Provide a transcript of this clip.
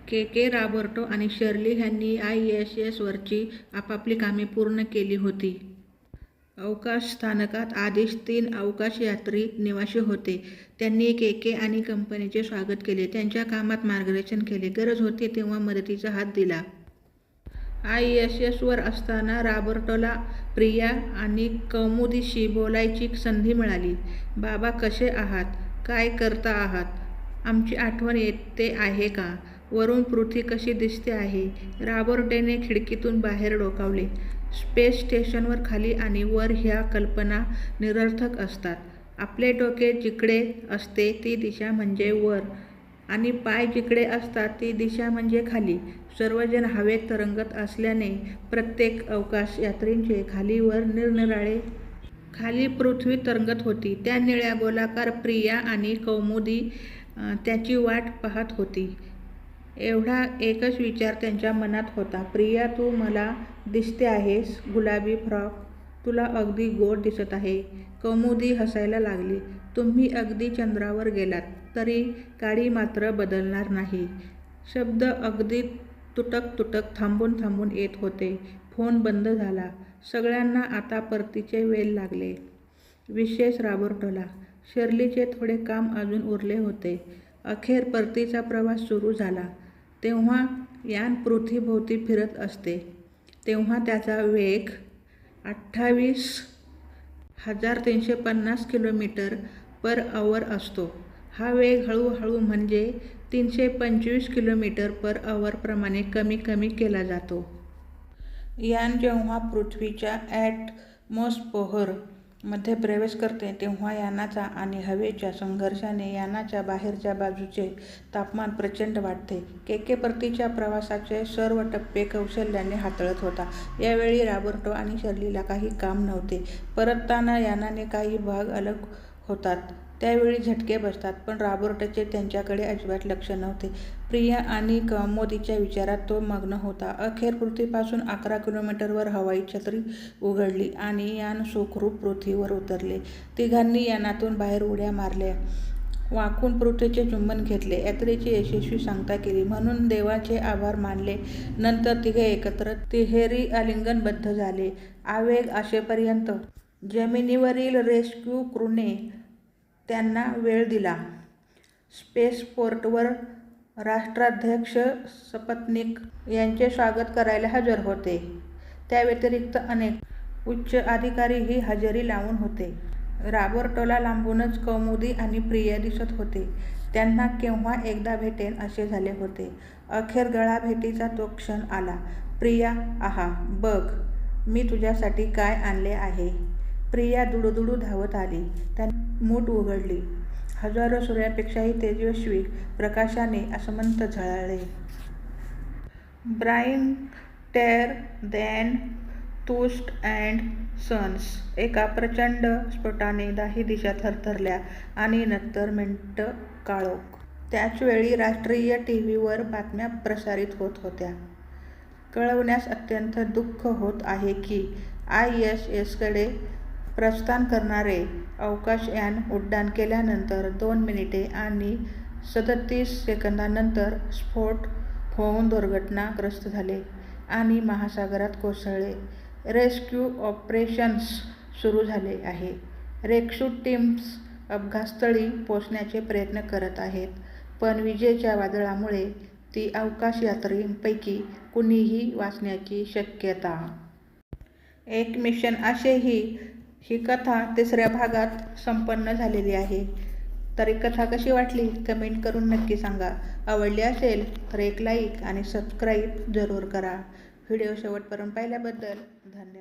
के Roberto आणि Shirley ह्यांनी ISS वरची आपापली कामे पूर्ण केली होती. अवकाश स्थानकात आधीच 3 अवकाशयात्री निवासी होते. त्यांनी के आणि कंपनीचे स्वागत केले, त्यांच्या कामात मार्गदर्शन केले, गरज होती तेव्हा मदतीचा हात दिला. ISS वर असताना रॉबर्टोला प्रिया आणि कौमुदीशी बोलायची संधी मिळाली. बाबा कसे आहात? काय करता आहात? आमची आठवण येते आहे का? वरून पृथ्वी कशी दिसते आहे? रॉबर्टोने खिडकीतून बाहेर डोकावले. स्पेस स्टेशनवर खाली आणि वर ह्या कल्पना निरर्थक असतात. आपले डोके जिकडे असते ती दिशा म्हणजे वर आणि पाय जिकडे असतात ती दिशा म्हणजे खाली. सर्वजण हवेत तरंगत असल्याने प्रत्येक अवकाशयात्रीचे खाली वर निरनिराळे. खाली पृथ्वी तरंगत होती. त्या निळ्या गोलाकार प्रिया आणि कौमुदी त्याची वाट पाहत होती. एवढा एकच विचार त्यांच्या मनात होता. प्रिया, तू मला दिसते आहेस. गुलाबी फ्रॉक तुला अगदी गोड दिसत आहे. कौमुदी हसायला लागली. तुम्ही अगदी चंद्रावर गेलात तरी काडी मात्र बदलणार नाही. शब्द अगदी तुटक थांबून थांबून येत होते. फोन बंद झाला. सगळ्यांना आता परतीचे वेल लागले. विशेष रॉबर्टोला. शर्लीचे थोडे काम अजून उरले होते. अखेर परतीचा प्रवास सुरू झाला. तेव्हा यान पृथ्वीभोवती फिरत असते तेव्हा त्याचा वेग 28,350 किलोमीटर/अवर असतो. हा वेग हळूहळू म्हणजे 325 किलोमीटर/अवर प्रमाणे कमी केला जातो. यान जेव्हा पृथ्वीच्या ॲटमॉस्फिअर मध्ये प्रवेश करते तेव्हा यानाचा आणि हवेच्या संघर्षाने यानाच्या बाहेरच्या बाजूचे तापमान प्रचंड वाढते. के परतीच्या प्रवासाचे सर्व टप्पे कौशल्याने हाताळत होता. यावेळी रॉबर्टो आणि शर्लीला काही काम नव्हते. परतताना यानाने काही भाग अलग होतात त्यावेळी झटके बसतात, पण रॉबर्टोचे त्यांच्याकडे अजिबात लक्ष नव्हते. प्रिया आणि कौमुदीच्या विचारात तो मग्न होता. अखेर पृथ्वीपासून 11 किलोमीटरवर हवाई छत्री उघडली आणि यान सुखरूप पृथ्वीवर उतरले. तिघांनी यानातून बाहेर उड्या मारल्या, वाकून पृथ्वीचे चुंबन घेतले, यात्रेची यशस्वी सांगता केली, म्हणून देवाचे आभार मानले. नंतर तिघे एकत्र तिहेरी आलिंगनबद्ध झाले. आवेग असेपर्यंत जमिनीवरील रेस्क्यू क्रूने त्यांना वेळ दिला. स्पेसपोर्टवर राष्ट्राध्यक्ष सपत्नीक यांचे स्वागत करायला हजर होते. त्याव्यतिरिक्त अनेक उच्च अधिकारीही हजेरी लावून होते. रॉबर्टोला लांबूनच कौमुदी आणि प्रिया दिसत होते. त्यांना केव्हा एकदा भेटेन असे झाले होते. अखेर गळाभेटीचा तो क्षण आला. प्रिया, आहा, बघ मी तुझ्यासाठी काय आणले आहे. प्रिया दुडूदुडू धावत आली. त्याने मूठ उघडली. हजारो सूर्यापेक्षाही तेजस्वी प्रकाशाने आसमंत झळाळले. ब्राईटर दॅन टूस्ट अँड सन्स. एका प्रचंड स्फोटाने दाही दिशा थरथरल्या आणि नंतर मिंट काळोख. त्याचवेळी राष्ट्रीय टीव्हीवर बातम्या प्रसारित होत होत्या. कळवण्यास अत्यंत दुःख होत आहे की ISSकडे प्रस्थान करणारे अवकाशयान उड्डाण केल्यानंतर 2 मिनिटे आणि 37 सेकंदांनंतर स्फोट होऊन दुर्घटनाग्रस्त झाले आणि महासागरात कोसळले. रेस्क्यू ऑपरेशन्स सुरू झाले आहे. रेस्क्यू टीम्स अपघातस्थळी पोहोचण्याचे प्रयत्न करत आहेत, पण विजेच्या वादळामुळे ती अवकाशयात्रींपैकी कुणीही वाचण्याची शक्यता. एक मिशन असेही. ही कथा 3ऱ्या भागात संपन्न झालेली आहे. तर ही कथा कशी वाटली कमेंट करून नक्की सांगा. आवडली असेल तर एक लाईक आणि सबस्क्राईब जरूर करा. व्हिडिओ शेवटपर्यंत पाहिल्याबद्दल धन्यवाद.